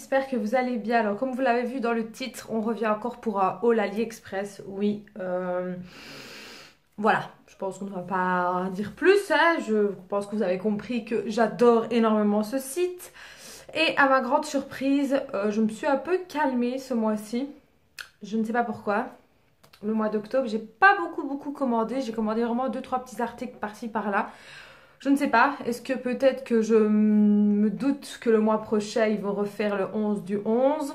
j'espère que vous allez bien. Alors comme vous l'avez vu dans le titre, on revient encore pour un haul AliExpress. Oui, voilà, je pense qu'on ne va pas dire plus, hein. Je pense que vous avez compris que j'adore énormément ce site. Et à ma grande surprise, je me suis un peu calmée ce mois-ci. Je ne sais pas pourquoi. Le mois d'octobre, j'ai pas beaucoup commandé. J'ai commandé vraiment 2-3 petits articles par-ci par-là. Je ne sais pas, est-ce que peut-être que je me doute que le mois prochain, ils vont refaire le 11 du 11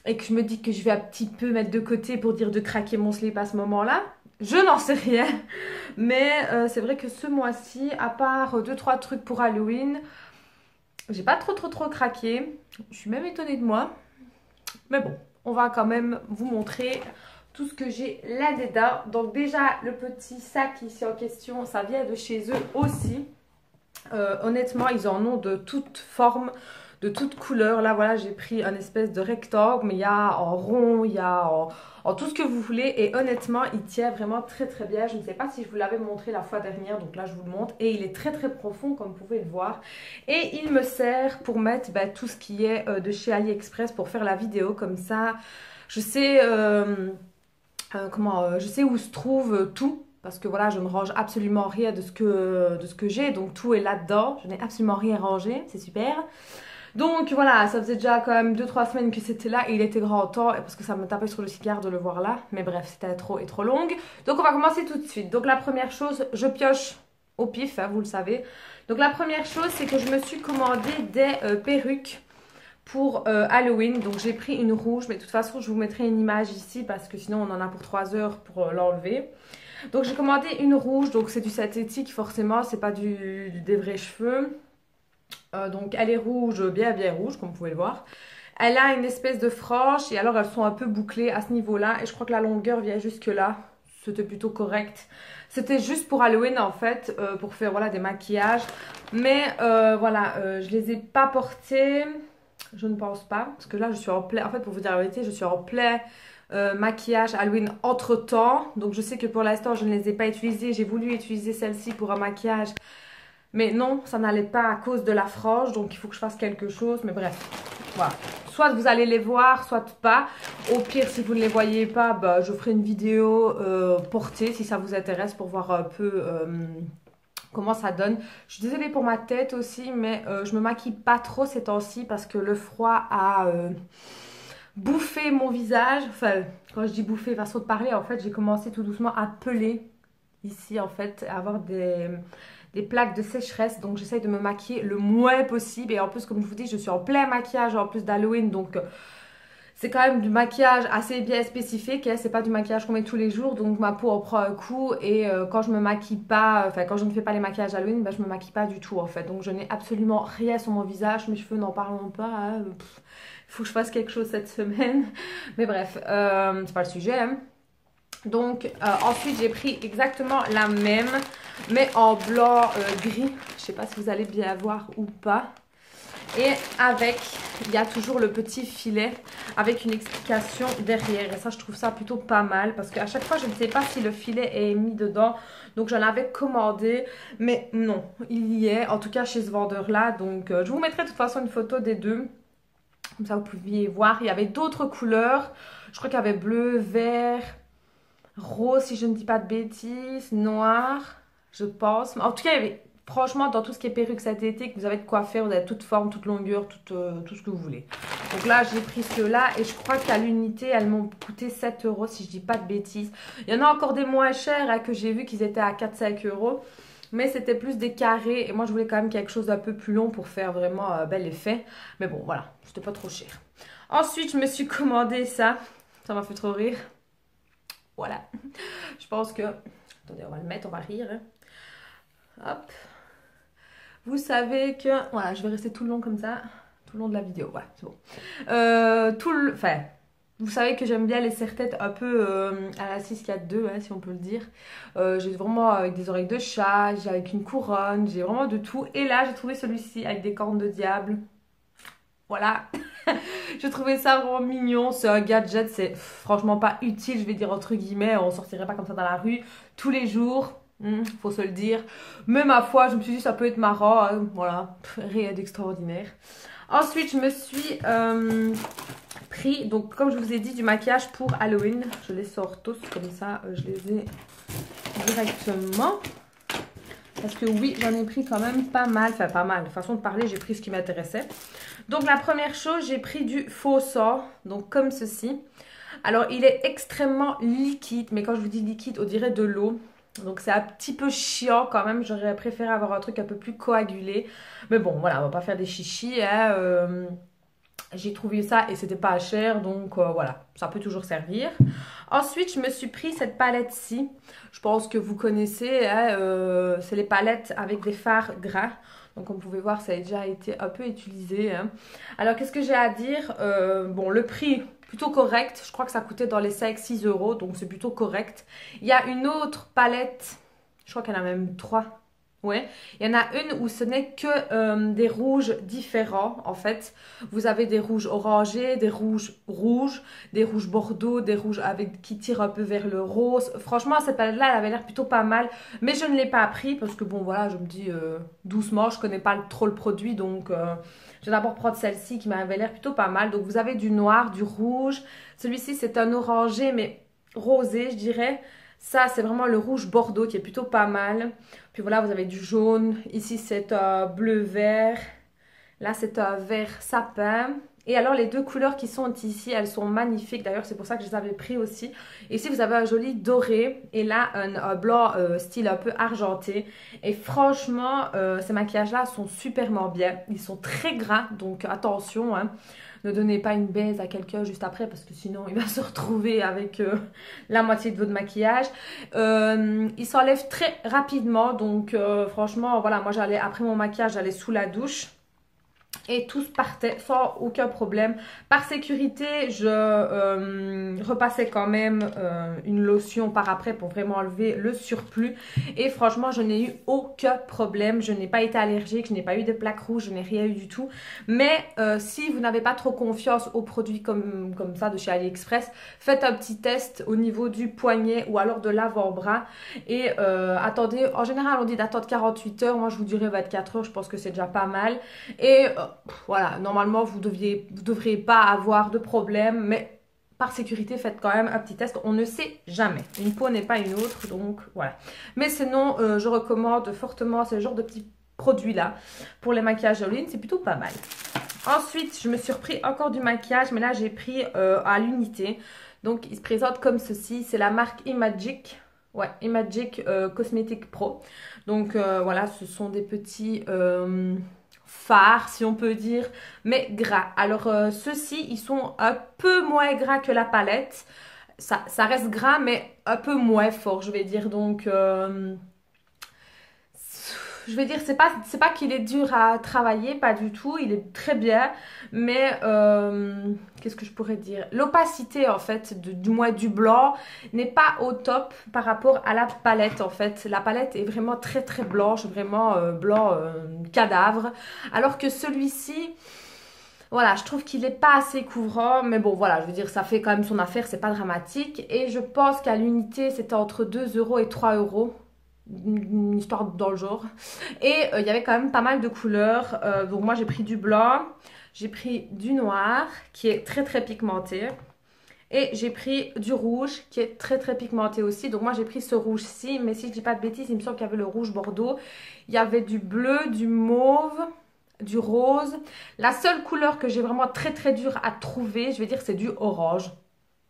et que je me dis que je vais un petit peu mettre de côté pour dire de craquer mon slip à ce moment-là. Je n'en sais rien, mais c'est vrai que ce mois-ci, à part 2-3 trucs pour Halloween, j'ai pas trop craqué. Je suis même étonnée de moi. Mais bon, on va quand même vous montrer tout ce que j'ai là-dedans. Donc déjà, le petit sac ici en question, ça vient de chez eux aussi. Honnêtement, ils en ont de toutes formes, de toutes couleurs. Là, voilà, j'ai pris un espèce de rectangle, mais il y a en rond, il y a en tout ce que vous voulez. Et honnêtement, il tient vraiment très bien. Je ne sais pas si je vous l'avais montré la fois dernière, donc là, je vous le montre. Et il est très profond, comme vous pouvez le voir. Et il me sert pour mettre tout ce qui est de chez AliExpress pour faire la vidéo comme ça. Je sais... je sais où se trouve tout, parce que voilà, je ne range absolument rien de ce que j'ai, donc tout est là-dedans. Je n'ai absolument rien rangé, c'est super. Donc voilà, ça faisait déjà quand même 2-3 semaines que c'était là et il était grand temps, parce que ça me tapait sur le cigare de le voir là. Mais bref, c'était trop longue. Donc on va commencer tout de suite. Donc la première chose, je pioche au pif, hein, vous le savez. Donc la première chose, c'est que je me suis commandé des perruques pour Halloween. Donc j'ai pris une rouge, mais de toute façon je vous mettrai une image ici parce que sinon on en a pour 3 heures pour l'enlever. Donc j'ai commandé une rouge, donc c'est du synthétique forcément, c'est pas des vrais cheveux. Donc elle est rouge, bien rouge comme vous pouvez le voir. Elle a une espèce de frange et alors elles sont un peu bouclées à ce niveau-là et je crois que la longueur vient jusque là. C'était plutôt correct. C'était juste pour Halloween en fait, pour faire voilà des maquillages. Mais voilà, je les ai pas portées. Je ne pense pas, parce que là je suis en plein, en fait pour vous dire la vérité, je suis en plein maquillage Halloween entre temps. Donc je sais que pour l'instant je ne les ai pas utilisées, j'ai voulu utiliser celle-ci pour un maquillage. Mais non, ça n'allait pas à cause de la frange, donc il faut que je fasse quelque chose. Mais bref, voilà. Soit vous allez les voir, soit pas. Au pire, si vous ne les voyez pas, bah, je ferai une vidéo portée si ça vous intéresse pour voir un peu... comment ça donne. Je suis désolée pour ma tête aussi, mais je me maquille pas trop ces temps-ci parce que le froid a bouffé mon visage. Enfin, quand je dis bouffé, façon de parler, en fait, j'ai commencé tout doucement à peler ici, en fait, à avoir des plaques de sécheresse. Donc, j'essaye de me maquiller le moins possible. Et en plus, comme je vous dis, je suis en plein maquillage en plus d'Halloween, donc... c'est quand même du maquillage assez bien spécifique, hein. C'est pas du maquillage qu'on met tous les jours, donc ma peau en prend un coup. Et quand je me maquille pas, enfin quand je ne fais pas les maquillages Halloween, je me maquille pas du tout en fait. Donc je n'ai absolument rien sur mon visage, mes cheveux n'en parlons pas, hein. Il faut que je fasse quelque chose cette semaine. Mais bref, c'est pas le sujet, hein. Donc ensuite j'ai pris exactement la même, mais en blanc gris. Je sais pas si vous allez bien voir ou pas. Et avec, il y a toujours le petit filet avec une explication derrière. Et ça, je trouve ça plutôt pas mal parce qu'à chaque fois, je ne sais pas si le filet est mis dedans. Donc, j'en avais commandé, mais non, il y est, en tout cas chez ce vendeur-là. Donc, je vous mettrai de toute façon une photo des deux. Comme ça, vous pouviez voir. Il y avait d'autres couleurs. Je crois qu'il y avait bleu, vert, rose, si je ne dis pas de bêtises, noir, je pense. En tout cas, il y avait... franchement, dans tout ce qui est perruque synthétique, vous avez de quoi faire, vous avez toute forme, toute longueur, tout ce que vous voulez. Donc là, j'ai pris ceux-là et je crois qu'à l'unité, elles m'ont coûté 7 € si je dis pas de bêtises. Il y en a encore des moins chers hein, que j'ai vu qu'ils étaient à 4-5 €. Mais c'était plus des carrés et moi, je voulais quand même quelque chose d'un peu plus long pour faire vraiment bel effet. Mais bon, voilà, c'était pas trop cher. Ensuite, je me suis commandé ça. Ça m'a fait trop rire. Voilà. Je pense que... attendez, on va le mettre, on va rire. Hein. Hop. Vous savez que... voilà, je vais rester tout le long comme ça. Tout le long de la vidéo. Ouais, c'est bon. Enfin, vous savez que j'aime bien les serre-têtes un peu à la 642, hein, si on peut le dire. J'ai vraiment avec des oreilles de chat, j'ai avec une couronne, j'ai vraiment de tout. Et là, j'ai trouvé celui-ci avec des cornes de diable. Voilà. J'ai trouvé ça vraiment mignon. C'est un gadget, c'est franchement pas utile, je vais dire entre guillemets. On sortirait pas comme ça dans la rue tous les jours. Faut se le dire. Mais ma foi, je me suis dit ça peut être marrant, hein, voilà, rien d'extraordinaire. Ensuite, je me suis pris, donc comme je vous ai dit, du maquillage pour Halloween. Je les sors tous, comme ça, je les ai directement. Parce que oui, j'en ai pris quand même pas mal. Enfin, pas mal. De façon de parler, j'ai pris ce qui m'intéressait. Donc, la première chose, j'ai pris du faux sang. Donc, comme ceci. Alors, il est extrêmement liquide. Mais quand je vous dis liquide, on dirait de l'eau. Donc, c'est un petit peu chiant quand même. J'aurais préféré avoir un truc un peu plus coagulé. Mais bon, voilà, on va pas faire des chichis. Hein, j'ai trouvé ça et c'était pas cher, donc voilà, ça peut toujours servir. Ensuite, je me suis pris cette palette-ci. Je pense que vous connaissez, hein, c'est les palettes avec des fards gras. Donc, comme vous pouvez voir, ça a déjà été un peu utilisé. Hein. Alors, qu'est-ce que j'ai à dire? Bon, le prix, plutôt correct. Je crois que ça coûtait dans les 5-6 euros, donc c'est plutôt correct. Il y a une autre palette, je crois qu'elle en a même 3. Ouais, il y en a une où ce n'est que des rouges différents en fait. Vous avez des rouges orangés, des rouges rouges, des rouges bordeaux, des rouges avec qui tirent un peu vers le rose. Franchement, cette palette-là, elle avait l'air plutôt pas mal. Mais je ne l'ai pas pris parce que bon, voilà, je me dis doucement, je connais pas trop le produit. Donc, je vais d'abord prendre celle-ci qui m'avait l'air plutôt pas mal. Donc, vous avez du noir, du rouge. Celui-ci, c'est un orangé mais rosé, je dirais. Ça, c'est vraiment le rouge bordeaux qui est plutôt pas mal. Puis voilà, vous avez du jaune. Ici, c'est un bleu-vert. Là, c'est un vert sapin. Et alors, les deux couleurs qui sont ici, elles sont magnifiques. D'ailleurs, c'est pour ça que je les avais pris aussi. Ici, vous avez un joli doré. Et là, un blanc style un peu argenté. Et franchement, ces maquillages-là sont superment bien. Ils sont très gras, donc attention, hein. Ne donnez pas une baise à quelqu'un juste après parce que sinon il va se retrouver avec la moitié de votre maquillage. Il s'enlève très rapidement donc franchement voilà, moi j'allais après mon maquillage, j'allais sous la douche. Et tous partaient sans aucun problème. Par sécurité, je repassais quand même une lotion par après pour vraiment enlever le surplus. Et franchement, je n'ai eu aucun problème. Je n'ai pas été allergique, je n'ai pas eu de plaques rouges, je n'ai rien eu du tout. Mais si vous n'avez pas trop confiance aux produits comme ça de chez AliExpress, faites un petit test au niveau du poignet ou alors de l'avant-bras. Et attendez, en général on dit d'attendre 48 heures. Moi je vous dirais 24 heures, je pense que c'est déjà pas mal. Et voilà, normalement vous devriez pas avoir de problème, mais par sécurité faites quand même un petit test, on ne sait jamais, une peau n'est pas une autre, donc voilà. Mais sinon je recommande fortement ce genre de petits produits là pour les maquillages Halloween, c'est plutôt pas mal. Ensuite je me suis repris encore du maquillage, mais là j'ai pris à l'unité, donc il se présente comme ceci, c'est la marque Imagic. Ouais, Imagic Cosmetic Pro. Donc voilà, ce sont des petits fards, si on peut dire, mais gras. Alors ceux-ci, ils sont un peu moins gras que la palette. Ça reste gras, mais un peu moins fort, je vais dire. Donc je vais dire, c'est pas qu'il est dur à travailler, pas du tout, il est très bien, mais qu'est-ce que je pourrais dire? L'opacité en fait, du moins du blanc, n'est pas au top par rapport à la palette en fait. La palette est vraiment très très blanche, vraiment blanc cadavre, alors que celui-ci... Voilà, je trouve qu'il n'est pas assez couvrant, mais bon, voilà, je veux dire, ça fait quand même son affaire, c'est pas dramatique. Et je pense qu'à l'unité, c'était entre 2 € et 3 €. Une histoire dans le genre. Et il y avait quand même pas mal de couleurs. Donc moi j'ai pris du blanc, j'ai pris du noir qui est très très pigmenté. Et j'ai pris du rouge qui est très très pigmenté aussi. Donc moi j'ai pris ce rouge-ci. Mais si je dis pas de bêtises, il me semble qu'il y avait le rouge bordeaux. Il y avait du bleu, du mauve, du rose. La seule couleur que j'ai vraiment très très dur à trouver, je vais dire, c'est du orange.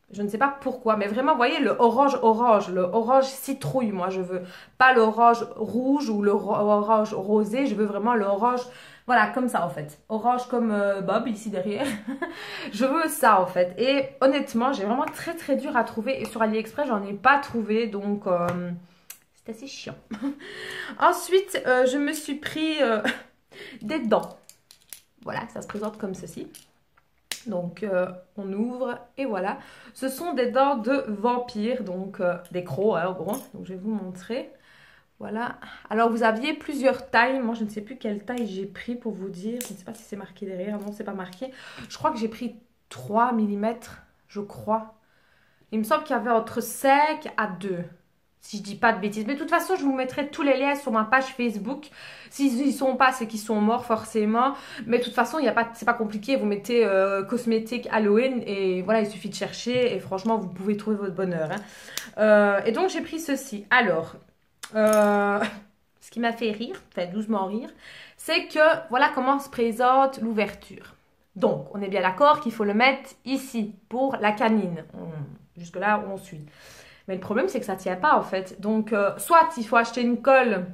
Je ne sais pas pourquoi, mais vraiment, vous voyez, le orange citrouille, moi, je veux. Pas l'orange rouge ou l'orange rosé, je veux vraiment l'orange, voilà, comme ça, en fait. Orange comme Bob, ici derrière. Je veux ça, en fait. Et honnêtement, j'ai vraiment très, très dur à trouver. Et sur AliExpress, j'en ai pas trouvé, donc c'est assez chiant. Ensuite, je me suis pris des dents. Voilà, ça se présente comme ceci. Donc on ouvre et voilà. Ce sont des dents de vampire, donc des crocs hein, en gros. Donc je vais vous montrer. Voilà. Alors vous aviez plusieurs tailles. Moi je ne sais plus quelle taille j'ai pris pour vous dire. Je ne sais pas si c'est marqué derrière. Non, c'est pas marqué. Je crois que j'ai pris 3 mm, je crois. Il me semble qu'il y avait entre 5 à 2. si je dis pas de bêtises. Mais de toute façon, je vous mettrai tous les liens sur ma page Facebook. S'ils y sont pas, c'est qu'ils sont morts forcément. Mais de toute façon, c'est pas compliqué. Vous mettez cosmétiques Halloween et voilà, il suffit de chercher. Et franchement, vous pouvez trouver votre bonheur. Hein. Et donc, j'ai pris ceci. Alors, ce qui m'a fait rire, enfin doucement rire, c'est que voilà comment se présente l'ouverture. Donc, on est bien d'accord qu'il faut le mettre ici pour la canine. Jusque-là, on suit. Mais le problème, c'est que ça ne tient pas en fait. Donc, soit il faut acheter une colle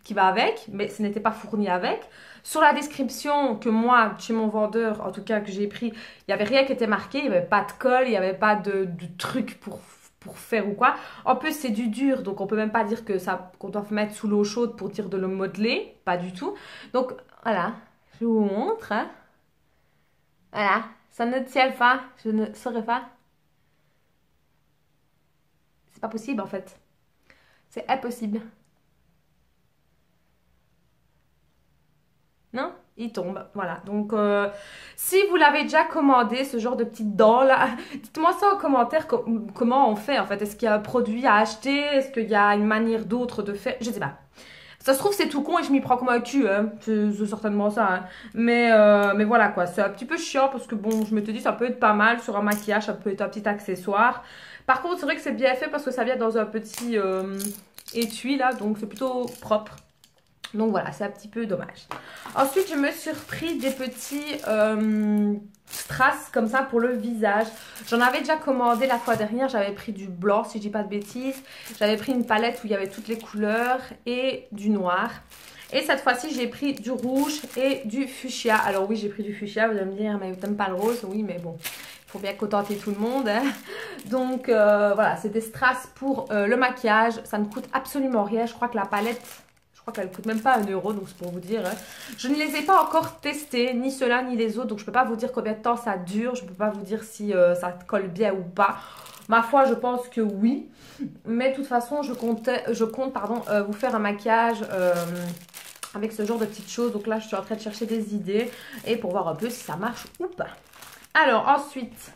qui va avec, mais ce n'était pas fourni avec. Sur la description que moi, chez mon vendeur, en tout cas que j'ai pris, il n'y avait rien qui était marqué. Il n'y avait pas de colle, il n'y avait pas de truc pour faire ou quoi. En plus, c'est du dur, donc on peut même pas dire que qu'on doit mettre sous l'eau chaude pour dire de le modeler. Pas du tout. Donc, voilà. Je vous montre. Hein. Voilà. Ça ne tient pas. Je ne saurais pas. C'est pas possible en fait. C'est impossible. Non? Il tombe. Voilà. Donc, si vous l'avez déjà commandé, ce genre de petites dents là, dites-moi ça en commentaire comment on fait en fait. Est-ce qu'il y a un produit à acheter? Est-ce qu'il y a une manière d'autre de faire? Je sais pas. Ça se trouve c'est tout con et je m'y prends comme un cul. Hein. C'est certainement ça. Hein. Mais voilà quoi. C'est un petit peu chiant parce que bon, je me te dis ça peut être pas mal sur un maquillage. Ça peut être un petit accessoire. Par contre, c'est vrai que c'est bien fait parce que ça vient dans un petit étui là. Donc c'est plutôt propre. Donc voilà, c'est un petit peu dommage. Ensuite, je me suis repris des petits strass comme ça pour le visage. J'en avais déjà commandé la fois dernière. J'avais pris du blanc, si je dis pas de bêtises. J'avais pris une palette où il y avait toutes les couleurs et du noir. Et cette fois-ci, j'ai pris du rouge et du fuchsia. Alors oui, j'ai pris du fuchsia. Vous allez me dire, mais t'aimes pas le rose? Oui, mais bon, il faut bien contenter tout le monde. Hein. Donc voilà, c'est des strass pour le maquillage. Ça ne coûte absolument rien. Je crois que la palette... Je crois qu'elle ne coûte même pas 1 €, donc c'est pour vous dire. Hein. Je ne les ai pas encore testés, ni ceux-là, ni les autres. Donc je ne peux pas vous dire combien de temps ça dure. Je ne peux pas vous dire si ça colle bien ou pas. Ma foi, je pense que oui. Mais de toute façon, je compte vous faire un maquillage avec ce genre de petites choses. Donc là, je suis en train de chercher des idées. Et pour voir un peu si ça marche ou pas. Alors ensuite,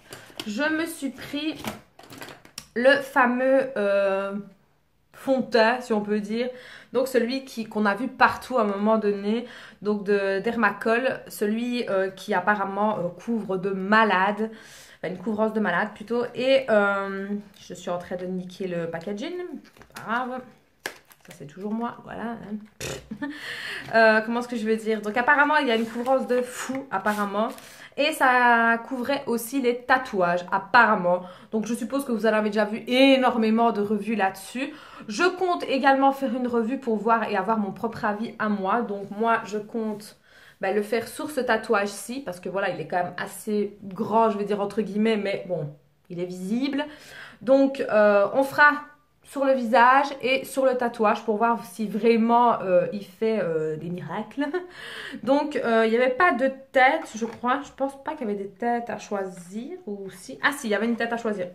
je me suis pris le fameux... fond de teint, si on peut dire. Donc celui qu'on a vu partout à un moment donné, donc de Dermacol, celui qui apparemment couvre de malade, enfin une couvrance de malade plutôt. Et je suis en train de niquer le packaging, pas grave. Ça c'est toujours moi, voilà. Comment est-ce que je veux dire? Donc apparemment il y a une couvrance de fou, apparemment. Et ça couvrait aussi les tatouages, apparemment. Donc je suppose que vous en avez déjà vu énormément de revues là-dessus. Je compte également faire une revue pour voir et avoir mon propre avis à moi. Donc moi je compte le faire sur ce tatouage-ci. Parce que voilà, il est quand même assez grand, je vais dire entre guillemets. Mais bon, il est visible. Donc on fera... sur le visage et sur le tatouage pour voir si vraiment il fait des miracles. Donc il n'y avait pas de tête, je crois. Je pense pas qu'il y avait des têtes à choisir. Ou si. Ah si, il y avait une tête à choisir.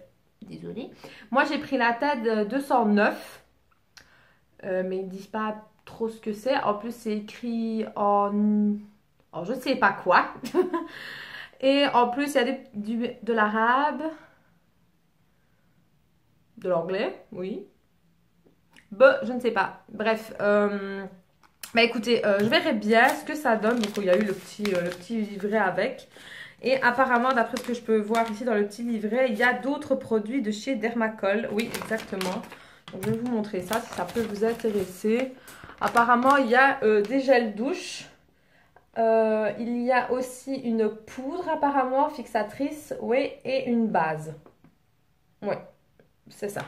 Désolée. Moi j'ai pris la tête 209. Mais ils ne disent pas trop ce que c'est. En plus c'est écrit en... oh, je sais pas quoi. Et en plus il y a de l'arabe. De l'anglais, oui. Je ne sais pas. Bref, écoutez, je verrai bien ce que ça donne. Donc il y a eu le petit livret avec. Et apparemment, d'après ce que je peux voir ici dans le petit livret, il y a d'autres produits de chez Dermacol. Oui, exactement. Donc je vais vous montrer ça si ça peut vous intéresser. Apparemment, il y a des gels douche. Il y a aussi une poudre apparemment fixatrice. Oui, et une base. Oui. C'est ça.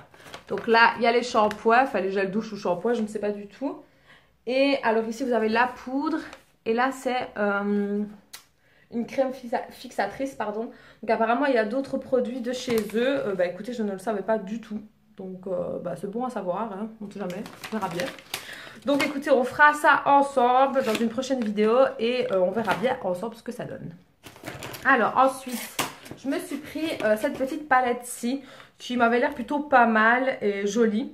Donc là, il y a les shampoings, enfin les gels douche ou shampoing, je ne sais pas du tout. Et alors ici, vous avez la poudre. Et là, c'est une crème fixatrice, pardon. Donc apparemment, il y a d'autres produits de chez eux. Écoutez, je ne le savais pas du tout. Donc c'est bon à savoir, hein. On ne sait jamais, on verra bien. Donc écoutez, on fera ça ensemble dans une prochaine vidéo. Et on verra bien ensemble ce que ça donne. Alors ensuite, je me suis pris cette petite palette-ci qui m'avait l'air plutôt pas mal et jolie.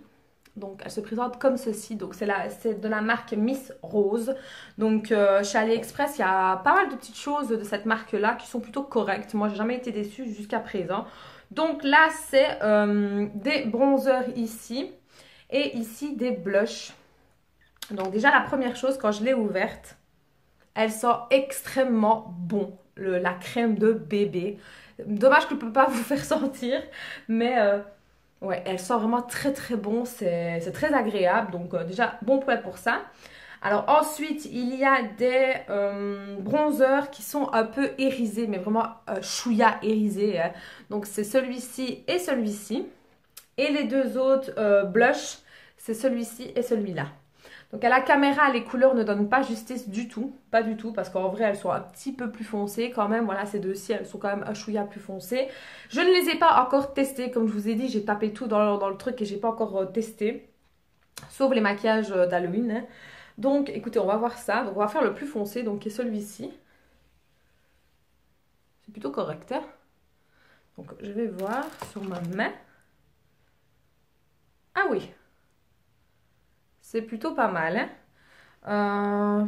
Donc elle se présente comme ceci. Donc c'est de la marque Miss Rose. Donc chez AliExpress, il y a pas mal de petites choses de cette marque-là qui sont plutôt correctes. Moi, j'ai jamais été déçue jusqu'à présent. Donc là, c'est des bronzers ici et ici des blushs. Donc déjà, la première chose, quand je l'ai ouverte, elle sent extrêmement bon, la crème de bébé. Dommage que je ne peux pas vous faire sentir, mais ouais, elle sent vraiment très très bon, c'est très agréable. Donc déjà, bon point pour ça. Alors ensuite, il y a des bronzers qui sont un peu irisés, mais vraiment chouïa irisés, hein. Donc c'est celui-ci et celui-ci. Et les deux autres blushs, c'est celui-ci et celui-là. Donc à la caméra, les couleurs ne donnent pas justice du tout. Pas du tout, parce qu'en vrai, elles sont un petit peu plus foncées quand même. Voilà, ces deux-ci, elles sont quand même un chouïa plus foncées. Je ne les ai pas encore testées. Comme je vous ai dit, j'ai tapé tout dans le truc et j'ai pas encore testé. Sauf les maquillages d'Halloween, hein. Donc, écoutez, on va voir ça. Donc, on va faire le plus foncé, donc qui est celui-ci. C'est plutôt correct, hein. Donc, je vais voir sur ma main. Ah oui. C'est plutôt pas mal, hein.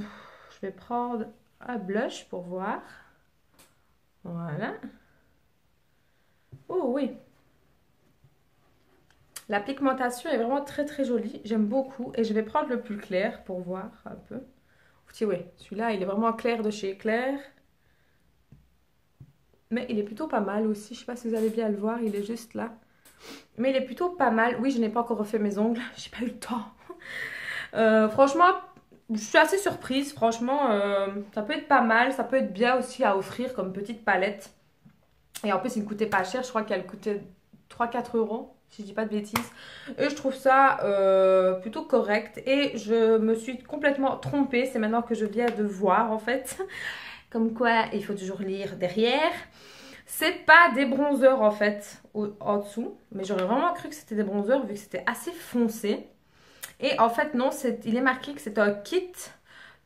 Je vais prendre un blush pour voir. Voilà. Oh oui. La pigmentation est vraiment très très jolie. J'aime beaucoup. Et je vais prendre le plus clair pour voir un peu. Oui, celui-là, il est vraiment clair de chez Claire. Mais il est plutôt pas mal aussi. Je sais pas si vous allez bien le voir. Il est juste là. Mais il est plutôt pas mal. Oui, je n'ai pas encore refait mes ongles. J'ai pas eu le temps. Franchement, je suis assez surprise. Franchement, ça peut être pas mal. Ça peut être bien aussi à offrir comme petite palette. Et en plus, il ne coûtait pas cher. Je crois qu'elle coûtait 3-4 euros, si je dis pas de bêtises. Et je trouve ça plutôt correct. Et je me suis complètement trompée. C'est maintenant que je viens de voir, en fait. Comme quoi, il faut toujours lire derrière. C'est pas des bronzers, en fait, en dessous. Mais j'aurais vraiment cru que c'était des bronzers, vu que c'était assez foncé. Et en fait, non, il est marqué que c'est un kit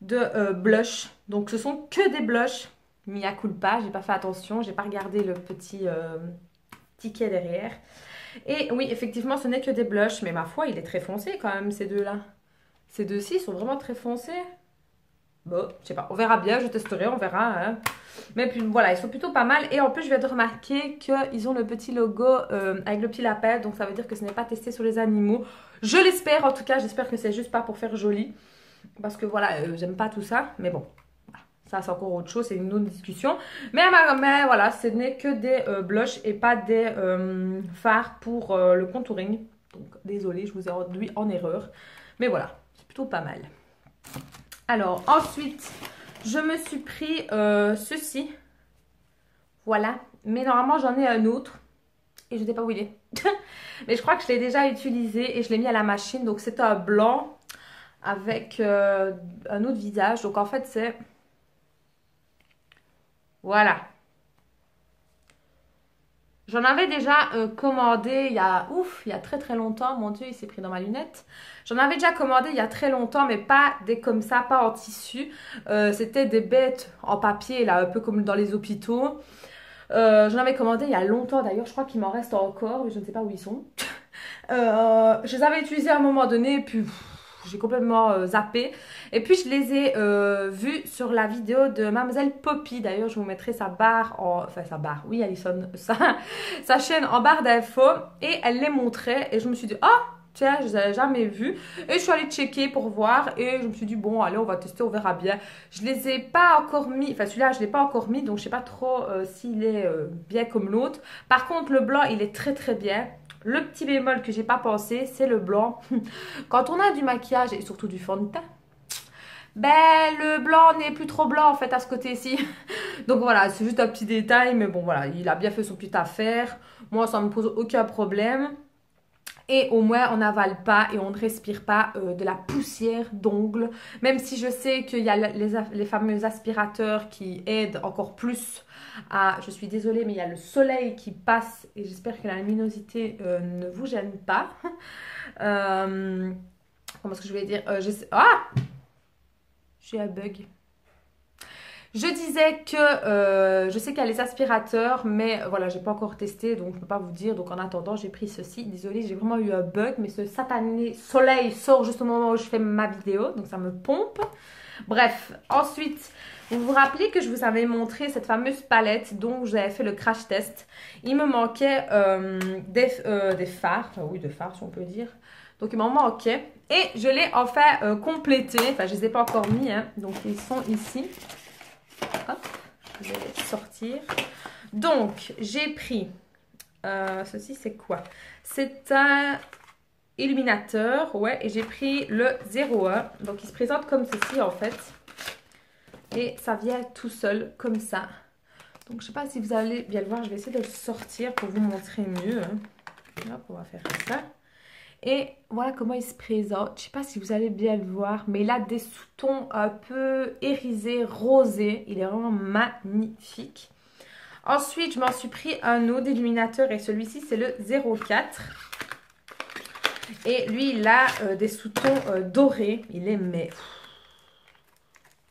de blush. Donc, ce sont que des blushs. Mea culpa, j'ai pas fait attention, j'ai pas regardé le petit ticket derrière. Et oui, effectivement, ce n'est que des blushs, mais ma foi, il est très foncé quand même, ces deux-là. Ces deux-ci sont vraiment très foncés. Bon, je sais pas, on verra bien, je testerai, on verra, hein. Mais puis voilà, ils sont plutôt pas mal. Et en plus, je viens de remarquer qu'ils ont le petit logo avec le petit lapin. Donc ça veut dire que ce n'est pas testé sur les animaux. Je l'espère, en tout cas, j'espère que c'est juste pas pour faire joli. Parce que voilà, j'aime pas tout ça, mais bon. Ça, c'est encore autre chose, c'est une autre discussion. Mais voilà, ce n'est que des blushs et pas des fards pour le contouring. Donc, désolée, je vous ai induit en erreur. Mais voilà, c'est plutôt pas mal. Alors, ensuite, je me suis pris ceci. Voilà. Mais normalement, j'en ai un autre. Et je ne sais pas où il est. Mais je crois que je l'ai déjà utilisé et je l'ai mis à la machine. Donc, c'est un blanc avec un autre visage. Donc, en fait, c'est... Voilà. J'en avais déjà commandé il y a très très longtemps. Mon Dieu, il s'est pris dans ma lunette. J'en avais déjà commandé il y a très longtemps, mais pas des comme ça, pas en tissu. C'était des bêtes en papier, là, un peu comme dans les hôpitaux. J'en avais commandé il y a longtemps d'ailleurs. Je crois qu'il m'en reste encore, mais je ne sais pas où ils sont. Je les avais utilisés à un moment donné, puis... J'ai complètement zappé. Et puis, je les ai vus sur la vidéo de Mademoiselle Poppy. D'ailleurs, je vous mettrai sa barre en... Enfin, sa barre, oui, Alison. Sa chaîne en barre d'infos. Et elle les montrait. Et je me suis dit, ah, tiens, je les avais jamais vus. Et je suis allée checker pour voir. Et je me suis dit, bon, allez, on va tester, on verra bien. Je les ai pas encore mis. Enfin, celui-là, je ne l'ai pas encore mis. Donc, je sais pas trop s'il est bien comme l'autre. Par contre, le blanc, il est très, très bien. Le petit bémol que j'ai pas pensé, c'est le blanc. Quand on a du maquillage et surtout du fond de teint, ben le blanc n'est plus trop blanc en fait à ce côté-ci. Donc voilà, c'est juste un petit détail, mais bon voilà, il a bien fait son petit affaire. Moi, ça ne me pose aucun problème. Et au moins, on n'avale pas et on ne respire pas de la poussière d'ongles. Même si je sais qu'il y a les fameux aspirateurs qui aident encore plus à... Je suis désolée, mais il y a le soleil qui passe et j'espère que la luminosité ne vous gêne pas. Comment est-ce que je vais dire Ah! J'ai un bug. Je disais que je sais qu'il y a les aspirateurs, mais voilà, j'ai pas encore testé, donc je peux pas vous dire. Donc en attendant, j'ai pris ceci. Désolée, j'ai vraiment eu un bug, mais ce satané soleil sort juste au moment où je fais ma vidéo, donc ça me pompe. Bref, ensuite, Vous vous rappelez que je vous avais montré cette fameuse palette dont j'avais fait le crash test. Il me manquait des fards, enfin, oui, des fards si on peut dire. Donc il m'en manquait. Et je l'ai en fait complété. Enfin, je ne les ai pas encore mis, hein. Donc ils sont ici. Hop, je vais les sortir. Donc j'ai pris, ceci c'est quoi? C'est un illuminateur, ouais, et j'ai pris le 01. Donc il se présente comme ceci en fait. Et ça vient tout seul, comme ça. Donc, je ne sais pas si vous allez bien le voir. Je vais essayer de le sortir pour vous montrer mieux. Hop, on va faire ça. Et voilà comment il se présente. Je ne sais pas si vous allez bien le voir. Mais il a des sous-tons un peu irisés, rosés. Il est vraiment magnifique. Ensuite, je m'en suis pris un autre illuminateur. Et celui-ci, c'est le 04. Et lui, il a des sous-tons dorés. Il est mais...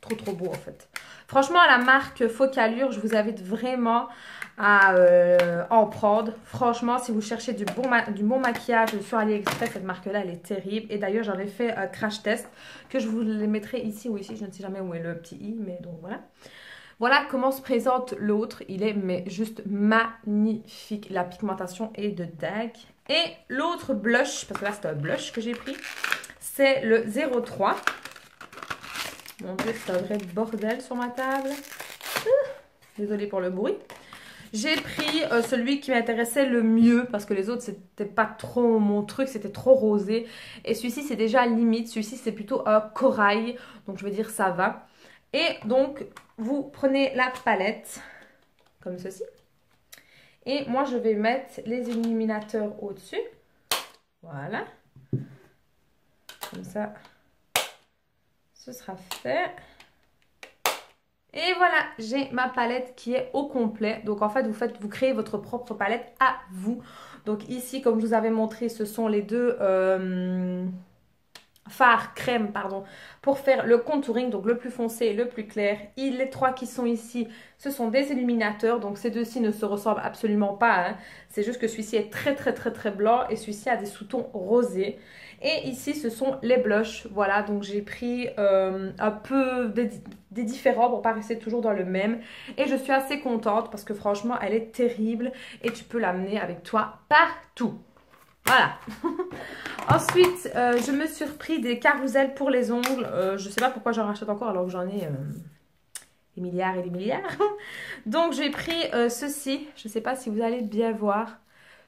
trop beau en fait. Franchement, la marque Focalure, je vous invite vraiment à en prendre. Franchement, si vous cherchez du bon maquillage sur AliExpress, cette marque-là, elle est terrible. Et d'ailleurs, j'en ai fait un crash test que je vous les mettrai ici ou ici. Je ne sais jamais où est le petit i, mais donc voilà. Voilà comment se présente l'autre. Il est mais juste magnifique. La pigmentation est de dingue. Et l'autre blush, parce que là, c'est un blush que j'ai pris, c'est le 03. Mon Dieu, c'est un vrai bordel sur ma table. Désolée pour le bruit. J'ai pris celui qui m'intéressait le mieux parce que les autres, c'était pas trop mon truc, c'était trop rosé. Et celui-ci, c'est déjà limite. Celui-ci, c'est plutôt un corail. Donc, je veux dire, ça va. Et donc, vous prenez la palette comme ceci. Et moi, je vais mettre les illuminateurs au-dessus. Voilà. Comme ça. Ce sera fait. Et voilà, j'ai ma palette qui est au complet. Donc en fait, vous créez votre propre palette à vous. Donc ici, comme je vous avais montré, ce sont les deux fards crème, pardon, pour faire le contouring, donc le plus foncé et le plus clair. Les trois qui sont ici, ce sont des illuminateurs. Donc ces deux-ci ne se ressemblent absolument pas, hein. C'est juste que celui-ci est très blanc et celui-ci a des sous-tons rosés. Et ici, ce sont les blushs. Voilà, donc j'ai pris un peu des différents pour pas rester toujours dans le même. Et je suis assez contente parce que franchement, elle est terrible. Et tu peux l'amener avec toi partout. Voilà. Ensuite, je me suis repris des carousels pour les ongles. Je sais pas pourquoi j'en rachète encore alors que j'en ai des milliards et des milliards. Donc, j'ai pris ceci. Je sais pas si vous allez bien voir.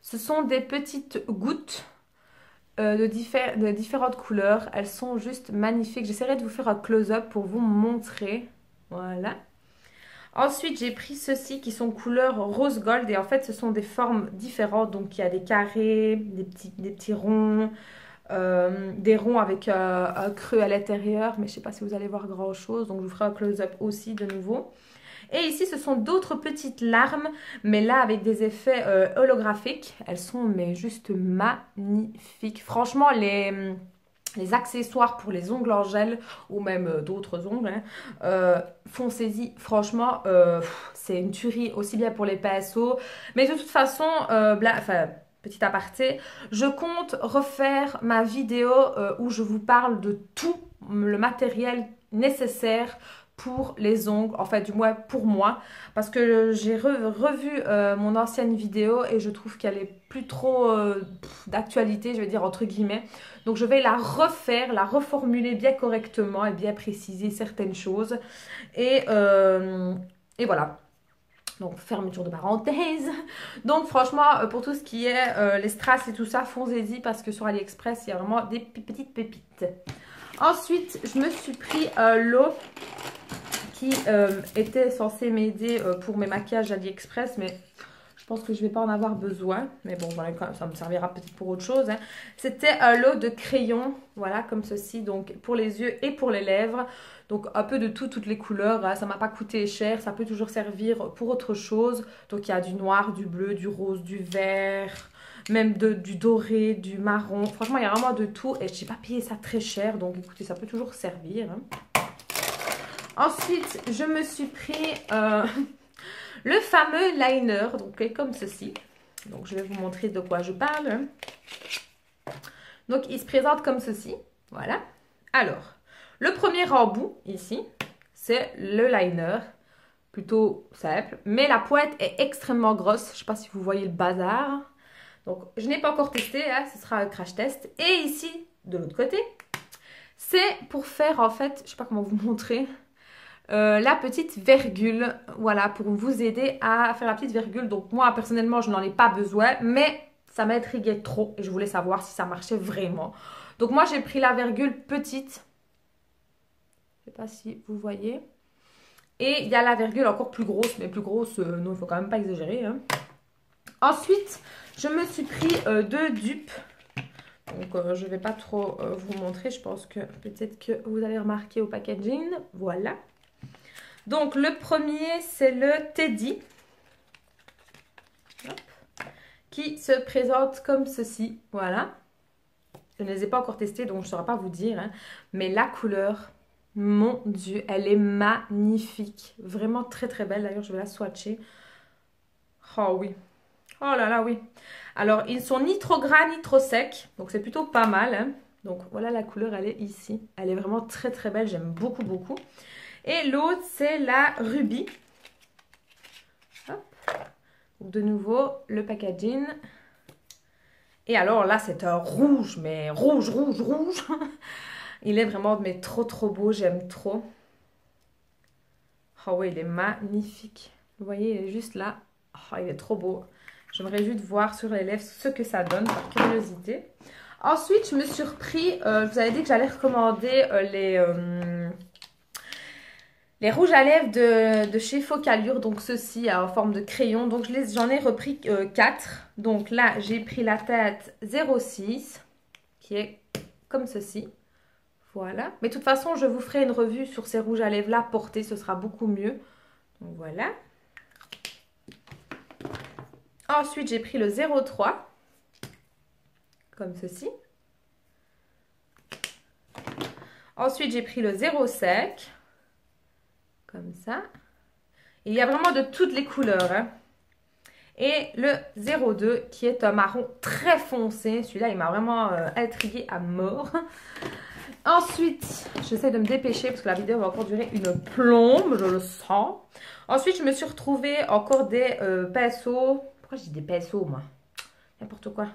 Ce sont des petites gouttes. De différentes couleurs. Elles sont juste magnifiques. J'essaierai de vous faire un close-up pour vous montrer. Voilà. Ensuite, j'ai pris ceux-ci qui sont couleur rose gold. Et en fait, ce sont des formes différentes. Donc, il y a des carrés, des petits ronds, des ronds avec un creux à l'intérieur. Mais je ne sais pas si vous allez voir grand-chose. Donc, je vous ferai un close-up aussi de nouveau. Et ici, ce sont d'autres petites larmes, mais là, avec des effets holographiques. Elles sont mais juste magnifiques. Franchement, les accessoires pour les ongles en gel, ou même d'autres ongles, hein, foncez-y. Franchement, c'est une tuerie, aussi bien pour les pinceaux. Mais de toute façon, petit aparté, je compte refaire ma vidéo où je vous parle de tout le matériel nécessaire pour les ongles, enfin du moins pour moi, parce que j'ai revu mon ancienne vidéo et je trouve qu'elle est plus trop d'actualité, je vais dire entre guillemets. Donc je vais la refaire, la reformuler bien correctement et bien préciser certaines choses. Et voilà. Donc fermeture de parenthèse. Donc franchement, pour tout ce qui est les strass et tout ça, foncez-y parce que sur AliExpress, il y a vraiment des petites pépites. Ensuite, je me suis pris l'eau qui était censée m'aider pour mes maquillages AliExpress, mais je pense que je ne vais pas en avoir besoin. Mais bon, voilà, ça me servira peut-être pour autre chose, hein. C'était un lot de crayons, voilà, comme ceci, donc pour les yeux et pour les lèvres. Donc un peu de tout, toutes les couleurs, hein. Ça ne m'a pas coûté cher, ça peut toujours servir pour autre chose. Donc il y a du noir, du bleu, du rose, du vert, même du doré, du marron. Franchement, il y a vraiment de tout et je n'ai pas payé ça très cher. Donc écoutez, ça peut toujours servir, hein. Ensuite, je me suis pris le fameux liner, donc comme ceci. Donc, je vais vous montrer de quoi je parle. Donc, il se présente comme ceci. Voilà. Alors, le premier embout, ici, c'est le liner. Plutôt simple. Mais la pointe est extrêmement grosse. Je ne sais pas si vous voyez le bazar. Donc, je n'ai pas encore testé. Hein, ce sera un crash test. Et ici, de l'autre côté, c'est pour faire en fait, je ne sais pas comment vous montrer, la petite virgule. Voilà, pour vous aider à faire la petite virgule. Donc, moi, personnellement, je n'en ai pas besoin. Mais ça m'intriguait trop. Et je voulais savoir si ça marchait vraiment. Donc, moi, j'ai pris la virgule petite. Je ne sais pas si vous voyez. Et il y a la virgule encore plus grosse, mais plus grosse, non, il ne faut quand même pas exagérer. Hein. Ensuite, je me suis pris deux dupes. Donc, je ne vais pas trop vous montrer. Je pense que peut-être que vous avez remarqué au packaging. Voilà. Donc, le premier, c'est le Teddy. Hop. Qui se présente comme ceci. Voilà. Je ne les ai pas encore testés, donc je ne saurais pas vous dire. Hein. Mais la couleur... Mon Dieu, elle est magnifique. Vraiment très très belle. D'ailleurs, je vais la swatcher. Oh oui. Oh là là, oui. Alors, ils ne sont ni trop gras ni trop secs. Donc, c'est plutôt pas mal. Hein. Donc, voilà la couleur, elle est ici. Elle est vraiment très très belle. J'aime beaucoup beaucoup. Et l'autre, c'est la Ruby. Hop. Donc, de nouveau, le packaging. Et alors là, c'est un rouge, mais rouge, rouge, rouge. Il est vraiment mais trop beau, j'aime trop. Oh oui, il est magnifique. Vous voyez, il est juste là. Oh, il est trop beau. J'aimerais juste voir sur les lèvres ce que ça donne par curiosité. Ensuite, je me suis repris, je vous avais dit que j'allais recommander les rouges à lèvres de chez Focallure. Donc ceux-ci en forme de crayon. Donc j'en ai repris 4. Donc là, j'ai pris la tête 06 qui est comme ceci. Voilà. Mais de toute façon, je vous ferai une revue sur ces rouges à lèvres là portés. Ce sera beaucoup mieux. Donc voilà. Ensuite, j'ai pris le 03. Comme ceci. Ensuite, j'ai pris le 05. Comme ça. Il y a vraiment de toutes les couleurs. Hein. Et le 02 qui est un marron très foncé. Celui-là, il m'a vraiment intriguée à mort. Ensuite, j'essaie de me dépêcher parce que la vidéo va encore durer une plombe, je le sens. Ensuite, je me suis retrouvée encore des pinceaux. Pourquoi je dis des pinceaux, moi? N'importe quoi.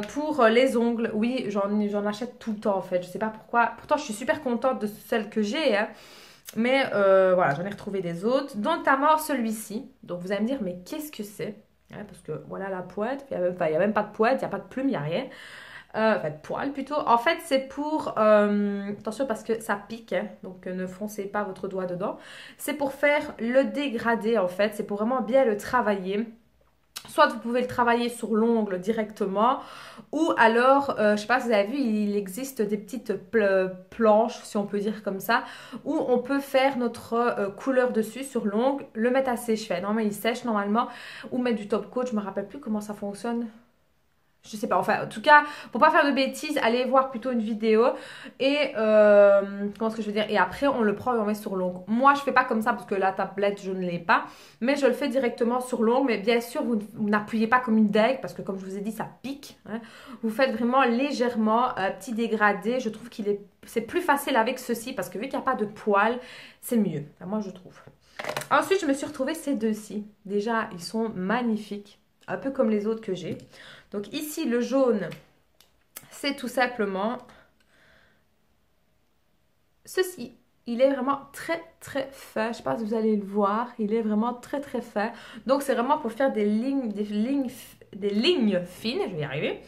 Pour les ongles. Oui, j'en achète tout le temps, en fait. Je sais pas pourquoi. Pourtant, je suis super contente de celles que j'ai. Hein. Mais voilà, j'en ai retrouvé des autres. Notamment celui-ci. Donc, vous allez me dire, mais qu'est-ce que c'est? Ouais, parce que voilà la pointe. Il n'y a même pas de pointe, il n'y a pas de plume, il n'y a rien. Enfin, de poils plutôt. En fait, c'est pour... attention parce que ça pique, hein, donc ne foncez pas votre doigt dedans. C'est pour faire le dégradé, en fait. C'est pour vraiment bien le travailler. Soit vous pouvez le travailler sur l'ongle directement, ou alors, je ne sais pas si vous avez vu, il existe des petites planches, si on peut dire comme ça, où on peut faire notre couleur dessus sur l'ongle, le mettre à sécher. Normalement, il sèche normalement, ou mettre du top coat, je ne me rappelle plus comment ça fonctionne. Je sais pas, enfin en tout cas, pour pas faire de bêtises, allez voir plutôt une vidéo et comment est-ce que je veux dire, et après on le prend et on met sur l'ongle. Moi je fais pas comme ça parce que la tablette je ne l'ai pas, mais je le fais directement sur l'ongle. Mais bien sûr vous n'appuyez pas comme une dague parce que comme je vous ai dit ça pique. Hein. Vous faites vraiment légèrement petit dégradé. Je trouve c'est plus facile avec ceci parce que vu qu'il n'y a pas de poils, c'est mieux. Enfin, moi je trouve. Ensuite je me suis retrouvée ces deux-ci. Déjà ils sont magnifiques, un peu comme les autres que j'ai. Donc ici, le jaune, c'est tout simplement ceci. Il est vraiment très très fin. Je ne sais pas si vous allez le voir. Il est vraiment très très fin. Donc c'est vraiment pour faire des lignes fines. Je vais y arriver.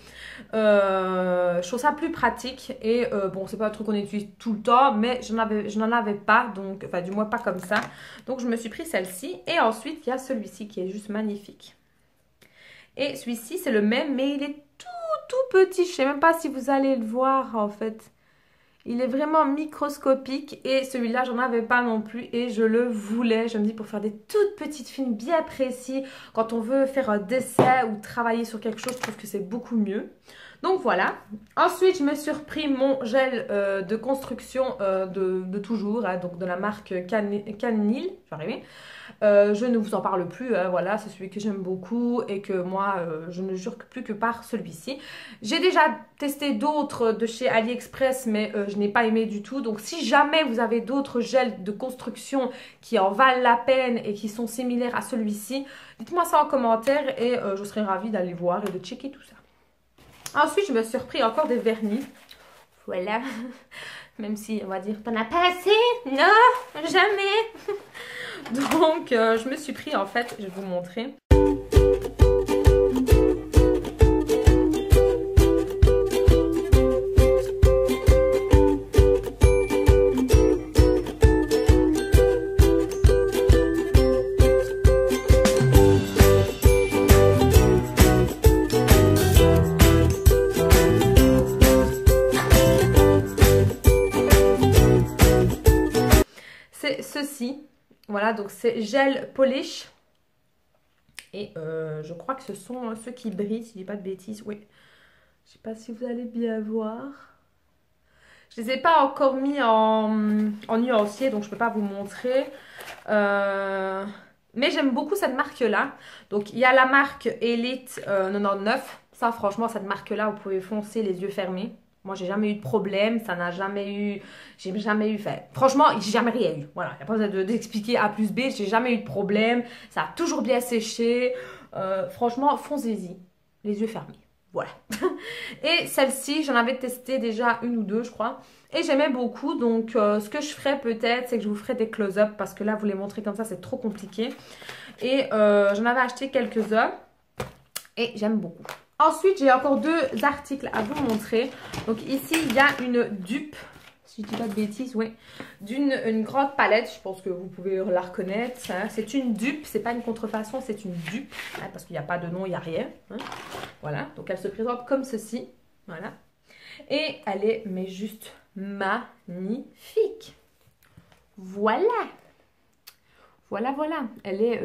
Je trouve ça plus pratique. Et bon, c'est pas un truc qu'on utilise tout le temps. Mais je n'en avais pas. Donc, enfin du moins pas comme ça. Donc je me suis pris celle-ci. Et ensuite, il y a celui-ci qui est juste magnifique. Et celui-ci, c'est le même, mais il est tout petit. Je ne sais même pas si vous allez le voir, en fait. Il est vraiment microscopique. Et celui-là, j'en avais pas non plus. Et je le voulais. Je me dis, pour faire des toutes petites fines bien précises, quand on veut faire un dessin ou travailler sur quelque chose, je trouve que c'est beaucoup mieux. Donc, voilà. Ensuite, je me suis repris mon gel de construction de toujours. Hein, donc, de la marque Canil. je vais arriver. Je ne vous en parle plus, hein, voilà, c'est celui que j'aime beaucoup et que moi, je ne jure plus que par celui-ci. J'ai déjà testé d'autres de chez AliExpress, mais je n'ai pas aimé du tout. Donc, si jamais vous avez d'autres gels de construction qui en valent la peine et qui sont similaires à celui-ci, dites-moi ça en commentaire et je serai ravie d'aller voir et de checker tout ça. Ensuite, je me suis repris encore des vernis. Voilà. Même si, on va dire, t'en as pas assez? Non, jamais. Donc, je me suis pris, en fait, je vais vous montrer. C'est ceci. Voilà, donc c'est gel polish. Et je crois que ce sont ceux qui brillent, si je dis pas de bêtises. Oui. Je sais pas si vous allez bien voir. Je les ai pas encore mis en nuancier, donc je peux pas vous montrer. Mais j'aime beaucoup cette marque-là. Donc il y a la marque Elite 99. Ça, franchement, cette marque-là, vous pouvez foncer les yeux fermés. Moi, j'ai jamais eu de problème, ça n'a jamais eu... J'ai jamais eu... Fait, franchement, j'ai jamais rien eu. Voilà, il n'y a pas besoin d'expliquer A plus B, j'ai jamais eu de problème. Ça a toujours bien séché. Franchement, foncez-y. Les yeux fermés. Voilà. Et celle-ci, j'en avais testé déjà une ou deux, je crois. Et j'aimais beaucoup. Donc, ce que je ferais peut-être, c'est que je vous ferai des close-up. Parce que là, vous les montrer comme ça, c'est trop compliqué. Et j'en avais acheté quelques-uns. Et j'aime beaucoup. Ensuite, j'ai encore deux articles à vous montrer. Donc ici, il y a une dupe, si je dis pas de bêtises, oui, d'une grande palette. Je pense que vous pouvez la reconnaître. Hein. C'est une dupe, c'est pas une contrefaçon, c'est une dupe. Hein, parce qu'il n'y a pas de nom, il n'y a rien. Hein. Voilà, donc elle se présente comme ceci. Voilà. Et elle est, mais juste magnifique. Voilà. Voilà, voilà. Elle est...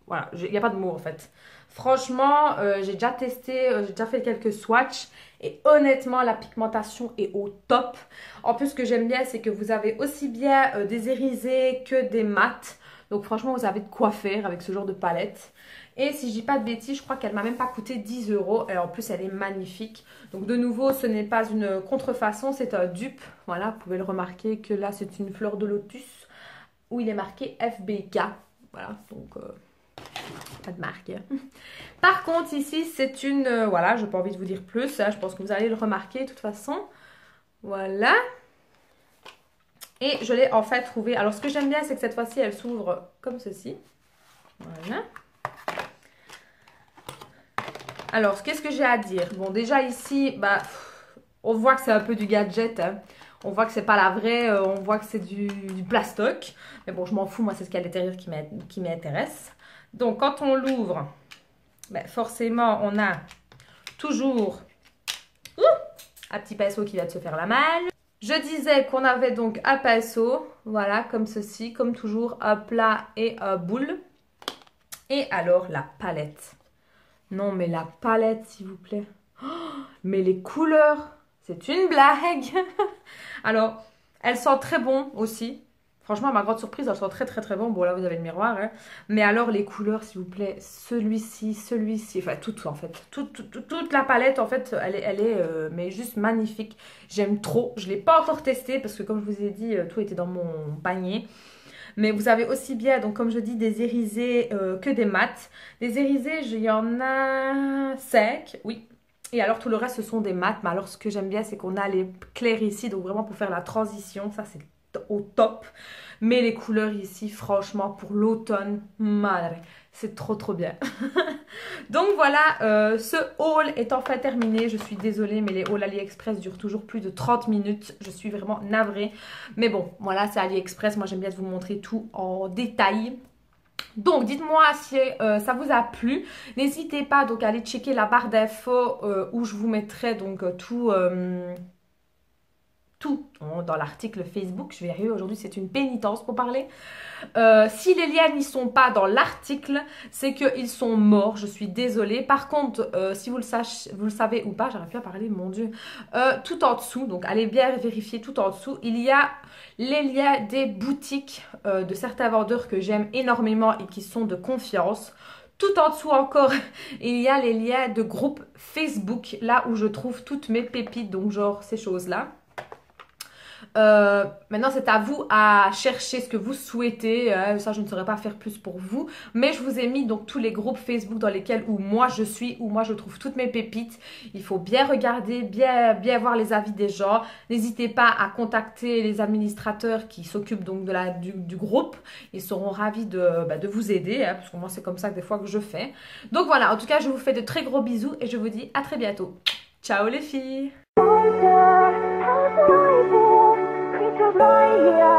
voilà, il n'y a pas de mots en fait. Franchement, j'ai déjà testé, j'ai déjà fait quelques swatchs et honnêtement, la pigmentation est au top. En plus, ce que j'aime bien, c'est que vous avez aussi bien des irisés que des mats. Donc franchement, vous avez de quoi faire avec ce genre de palette. Et si je dis pas de bêtises, je crois qu'elle m'a même pas coûté 10 €. Et en plus, elle est magnifique. Donc de nouveau, ce n'est pas une contrefaçon, c'est un dupe. Voilà, vous pouvez le remarquer que là, c'est une fleur de lotus où il est marqué FBK. Voilà, donc... pas de marque. Par contre, ici, c'est une... voilà, je n'ai pas envie de vous dire plus. Hein, je pense que vous allez le remarquer de toute façon. Voilà. Et je l'ai en fait trouvé. Alors, ce que j'aime bien, c'est que cette fois-ci, elle s'ouvre comme ceci. Voilà. Alors, qu'est-ce que j'ai à dire? Bon, déjà ici, bah, on voit que c'est un peu du gadget. Hein. On voit que c'est pas la vraie. On voit que c'est du plastoc. Mais bon, je m'en fous. Moi, c'est ce qu'il y a à l'intérieur qui m'intéresse. Donc, quand on l'ouvre, ben forcément, on a toujours un petit pinceau qui va se faire la malle. Je disais qu'on avait donc un pinceau, voilà, comme ceci, comme toujours, un plat et un boule. Et alors, la palette. Non, mais la palette, s'il vous plaît. Oh, mais les couleurs, c'est une blague. Alors, elles sentent très bon aussi. Franchement, à ma grande surprise, elles sont très très très bon. Bon, là, vous avez le miroir. Hein. Mais alors, les couleurs, s'il vous plaît, celui-ci, enfin, toutes en fait. Toute la palette, en fait, elle est mais juste magnifique. J'aime trop. Je ne l'ai pas encore testé parce que, comme je vous ai dit, tout était dans mon panier. Mais vous avez aussi bien, donc comme je dis, des irisés que des mats. Les irisés, il y en a 5, oui. Et alors, tout le reste, ce sont des mats. Mais alors, ce que j'aime bien, c'est qu'on a les clairs ici. Donc, vraiment, pour faire la transition, ça, c'est au top. Mais les couleurs ici, franchement, pour l'automne, madre, c'est trop trop bien. Donc voilà, ce haul est enfin terminé. Je suis désolée, mais les hauls AliExpress durent toujours plus de 30 minutes. Je suis vraiment navrée. Mais bon, voilà, c'est AliExpress. Moi, j'aime bien vous montrer tout en détail. Donc, dites-moi si ça vous a plu. N'hésitez pas donc à aller checker la barre d'infos où je vous mettrai donc tout tout dans l'article Facebook. Je vais y arriver aujourd'hui, c'est une pénitence pour parler. Si les liens n'y sont pas dans l'article, c'est qu'ils sont morts, je suis désolée. Par contre, si vous le savez ou pas, j'arrive plus à parler, mon Dieu. Tout en dessous, donc allez bien vérifier tout en dessous, il y a les liens des boutiques de certains vendeurs que j'aime énormément et qui sont de confiance. Tout en dessous encore, il y a les liens de groupes Facebook, là où je trouve toutes mes pépites, donc genre ces choses-là. Maintenant c'est à vous à chercher ce que vous souhaitez, ça je ne saurais pas faire plus pour vous, mais je vous ai mis donc tous les groupes Facebook dans lesquels où moi je suis, où moi je trouve toutes mes pépites. Il faut bien regarder, bien voir les avis des gens. N'hésitez pas à contacter les administrateurs qui s'occupent donc du groupe, ils seront ravis de vous aider, parce que moi c'est comme ça que des fois que je fais. Donc voilà, en tout cas je vous fais de très gros bisous et je vous dis à très bientôt. Ciao les filles. Yeah.